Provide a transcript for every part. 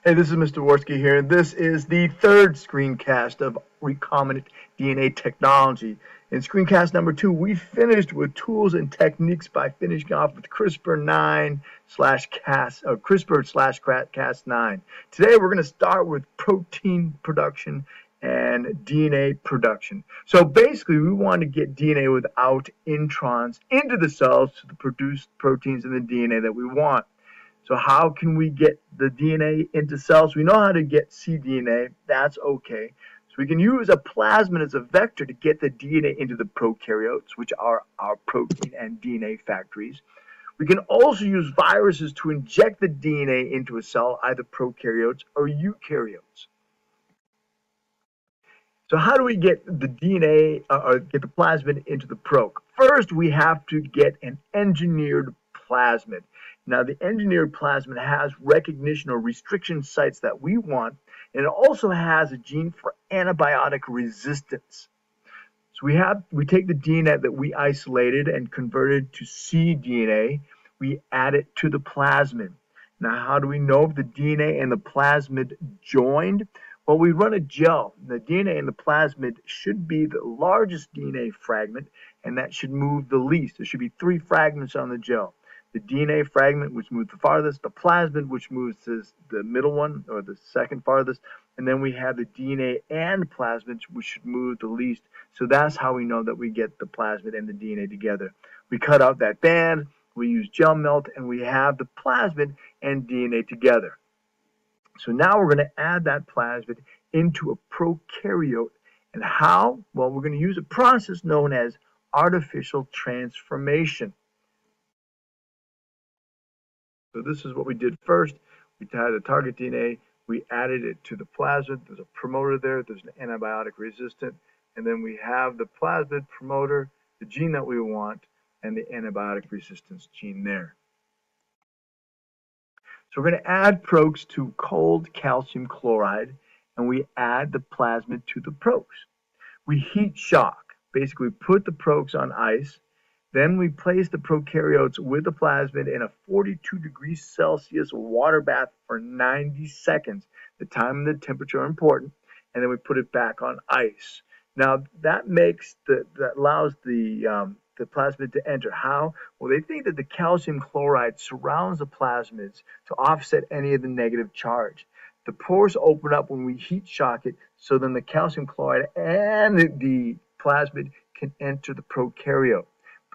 Hey, this is Mr. Worski here. This is the third screencast of recombinant DNA technology. In screencast number 2, we finished with tools and techniques by finishing off with CRISPR-9 slash Cas or CRISPR slash Cas9. Today, we're going to start with protein production and DNA production. So basically, we want to get DNA without introns into the cells to produce proteins in the DNA that we want. So how can we get the DNA into cells? We know how to get cDNA. That's okay. So we can use a plasmid as a vector to get the DNA into the prokaryotes, which are our protein and DNA factories. We can also use viruses to inject the DNA into a cell, either prokaryotes or eukaryotes. So how do we get the DNA or get the plasmid into the proc? First, we have to get an engineered plasmid. Now, the engineered plasmid has recognition or restriction sites that we want, and it also has a gene for antibiotic resistance. So we take the DNA that we isolated and converted to cDNA. We add it to the plasmid. Now, how do we know if the DNA and the plasmid joined? Well, we run a gel. The DNA in the plasmid should be the largest DNA fragment, and that should move the least. There should be 3 fragments on the gel. The DNA fragment, which moves the farthest, the plasmid, which moves to the middle one, or the second farthest, and then we have the DNA and plasmid, which should move the least. So that's how we know that we get the plasmid and the DNA together. We cut out that band, we use gel melt, and we have the plasmid and DNA together. So now we're going to add that plasmid into a prokaryote. And how? Well, we're going to use a process known as artificial transformation. So this is what we did first. We had a target DNA. We added it to the plasmid. There's a promoter there. There's an antibiotic resistant. And then we have the plasmid promoter, the gene that we want, and the antibiotic resistance gene there. So we're going to add procs to cold calcium chloride, and we add the plasmid to the procs. We heat shock. Basically, put the procs on ice. Then we place the prokaryotes with the plasmid in a 42 degrees Celsius water bath for 90 seconds. The time and the temperature are important. And then we put it back on ice. Now that allows the plasmid to enter. How? Well, they think that the calcium chloride surrounds the plasmids to offset any of the negative charge. The pores open up when we heat shock it, so then the calcium chloride and the plasmid can enter the prokaryote.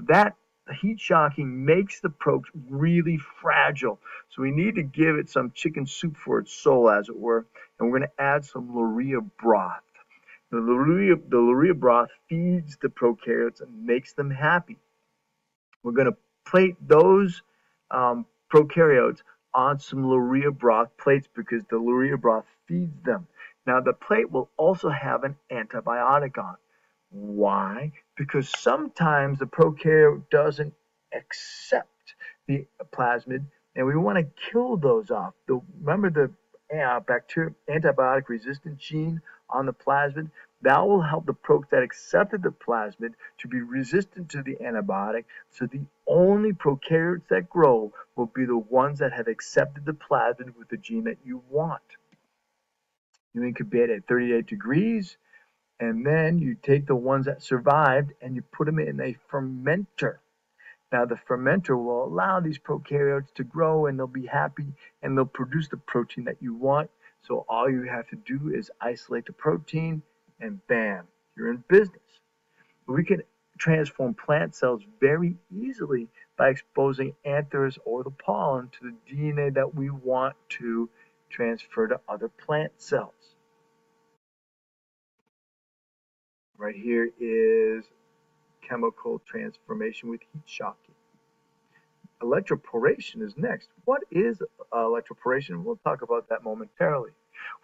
That heat shocking makes the proc really fragile. So we need to give it some chicken soup for its soul, as it were. And we're going to add some urea broth. The urea broth feeds the prokaryotes and makes them happy. We're going to plate those prokaryotes on some urea broth plates because the urea broth feeds them. Now, the plate will also have an antibiotic on. Why? Because sometimes the prokaryote doesn't accept the plasmid, and we want to kill those off. Remember the antibiotic resistant gene on the plasmid? That will help the procs that accepted the plasmid to be resistant to the antibiotic, so the only prokaryotes that grow will be the ones that have accepted the plasmid with the gene that you want. You incubate at 38 degrees, and then you take the ones that survived and you put them in a fermenter. Now the fermenter will allow these prokaryotes to grow, and they'll be happy, and they'll produce the protein that you want. So all you have to do is isolate the protein, and bam, you're in business. We can transform plant cells very easily by exposing anthers or the pollen to the DNA that we want to transfer to other plant cells. Right here is chemical transformation with heat shocking. Electroporation is next. What is electroporation? We'll talk about that momentarily.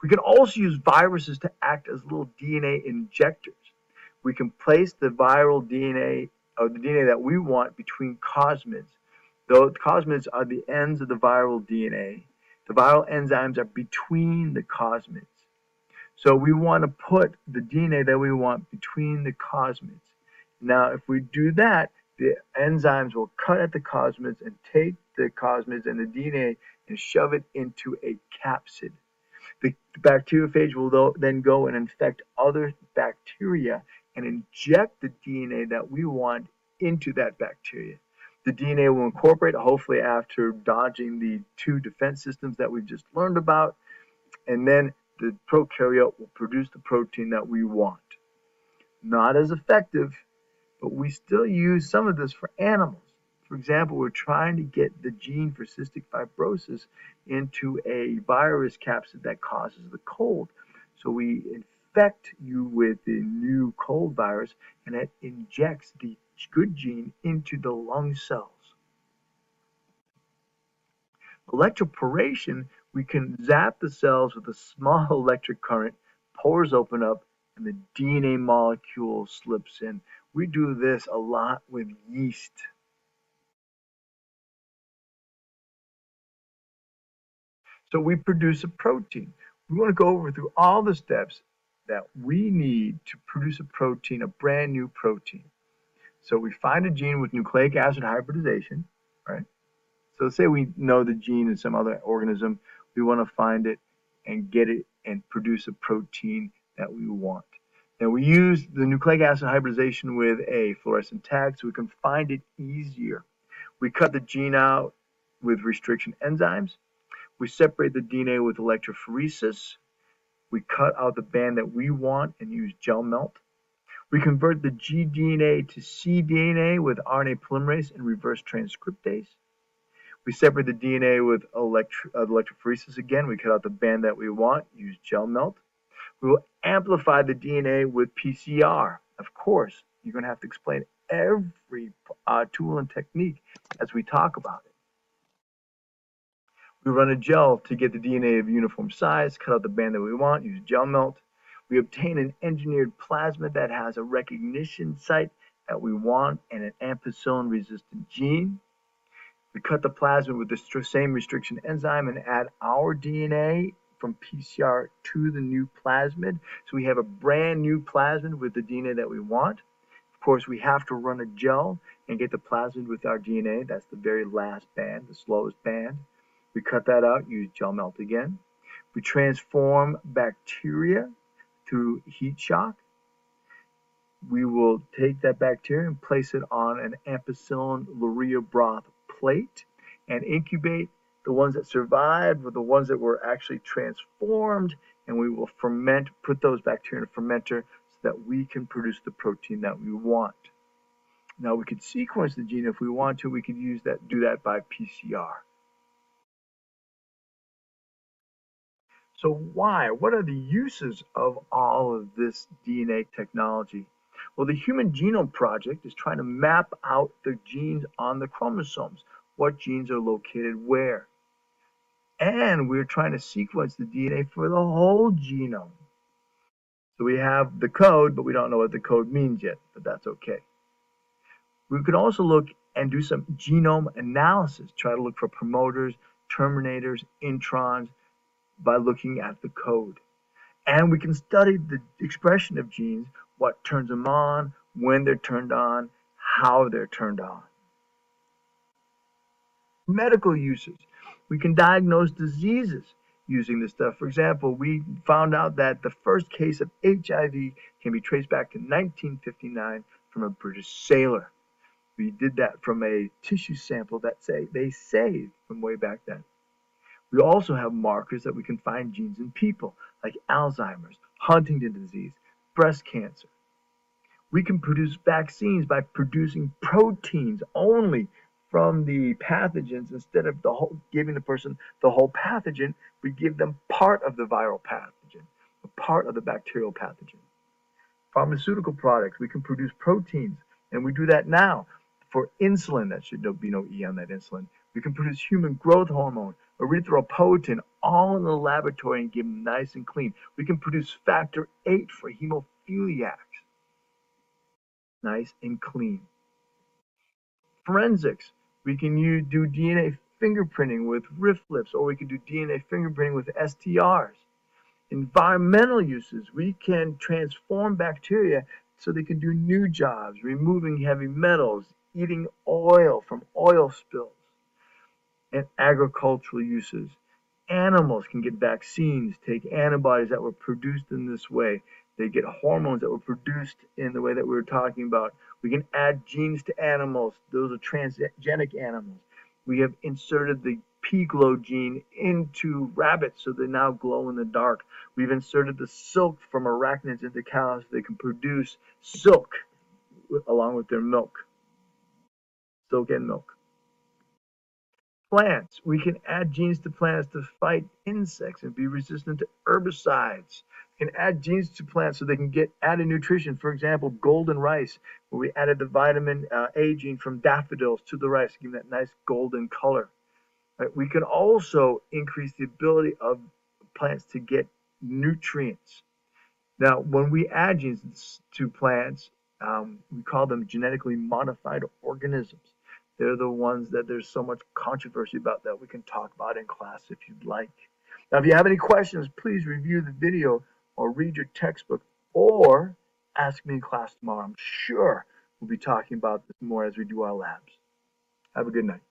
We can also use viruses to act as little DNA injectors. We can place the viral DNA or the DNA that we want between cosmids. The cosmids are the ends of the viral DNA. The viral enzymes are between the cosmids. So we want to put the DNA that we want between the cosmids. Now, if we do that, the enzymes will cut at the cosmids and take the cosmids and the DNA and shove it into a capsid. The bacteriophage will then go and infect other bacteria and inject the DNA that we want into that bacteria. The DNA will incorporate, hopefully after dodging the two defense systems that we've just learned about, and then the prokaryote will produce the protein that we want. Not as effective, but we still use some of this for animals. For example, we're trying to get the gene for cystic fibrosis into a virus capsid that causes the cold. So we infect you with the new cold virus, and it injects the good gene into the lung cells. Electroporation, we can zap the cells with a small electric current, pores open up, and the DNA molecule slips in. We do this a lot with yeast. So we produce a protein. We want to go over through all the steps that we need to produce a protein, a brand new protein. So we find a gene with nucleic acid hybridization, right? So let's say we know the gene in some other organism. We want to find it and get it and produce a protein that we want. Now we use the nucleic acid hybridization with a fluorescent tag so we can find it easier. We cut the gene out with restriction enzymes. We separate the DNA with electrophoresis. We cut out the band that we want and use gel melt. We convert the gDNA to cDNA with RNA polymerase and reverse transcriptase. We separate the DNA with electrophoresis again. We cut out the band that we want, use gel melt. We will amplify the DNA with PCR. Of course, you're going to have to explain every tool and technique as we talk about it. We run a gel to get the DNA of uniform size, cut out the band that we want, use gel melt. We obtain an engineered plasmid that has a recognition site that we want and an ampicillin-resistant gene. We cut the plasmid with the same restriction enzyme and add our DNA from PCR to the new plasmid. So we have a brand new plasmid with the DNA that we want. Of course, we have to run a gel and get the plasmid with our DNA. That's the very last band, the slowest band. We cut that out, use gel melt again. We transform bacteria through heat shock. We will take that bacteria and place it on an ampicillin lurea broth plate and incubate. The ones that survived were the ones that were actually transformed, and we will ferment, put those bacteria in a fermenter so that we can produce the protein that we want. Now we could sequence the gene if we want to. We could do that by PCR. So why? What are the uses of all of this DNA technology? Well, the Human Genome Project is trying to map out the genes on the chromosomes. What genes are located where? And we're trying to sequence the DNA for the whole genome. So we have the code, but we don't know what the code means yet, but that's okay. We could also look and do some genome analysis, try to look for promoters, terminators, introns, by looking at the code. And we can study the expression of genes, what turns them on, when they're turned on, how they're turned on. Medical uses. We can diagnose diseases using this stuff. For example, we found out that the first case of HIV can be traced back to 1959 from a British sailor. We did that from a tissue sample that they saved from way back then. We also have markers that we can find genes in people, like Alzheimer's, Huntington's disease, breast cancer. We can produce vaccines by producing proteins only from the pathogens. Instead of giving the person the whole pathogen, we give them part of the viral pathogen, a part of the bacterial pathogen. Pharmaceutical products, we can produce proteins, and we do that now. For insulin, that should be no E on that insulin. We can produce human growth hormone, erythropoietin, all in the laboratory and give them nice and clean. We can produce factor VIII for hemophiliacs, nice and clean. Forensics, we can do DNA fingerprinting with RIFLIPs, or we can do DNA fingerprinting with STRs. Environmental uses, we can transform bacteria so they can do new jobs, removing heavy metals, eating oil from oil spills. And agricultural uses, Animals can get vaccines, take antibodies that were produced in this way. They get hormones that were produced in the way that we were talking about. We can add genes to animals. Those are transgenic animals. We have inserted the pea glow gene into rabbits so they now glow in the dark. We've inserted the silk from arachnids into cows so they can produce silk along with their milk, silk and milk. Plants. We can add genes to plants to fight insects and be resistant to herbicides. We can add genes to plants so they can get added nutrition. For example, golden rice, where we added the vitamin A gene from daffodils to the rice, giving that nice golden color. Right? We can also increase the ability of plants to get nutrients. Now, when we add genes to plants, we call them genetically modified organisms. They're the ones that there's so much controversy about that we can talk about in class if you'd like. Now, if you have any questions, please review the video or read your textbook or ask me in class tomorrow. I'm sure we'll be talking about this more as we do our labs. Have a good night.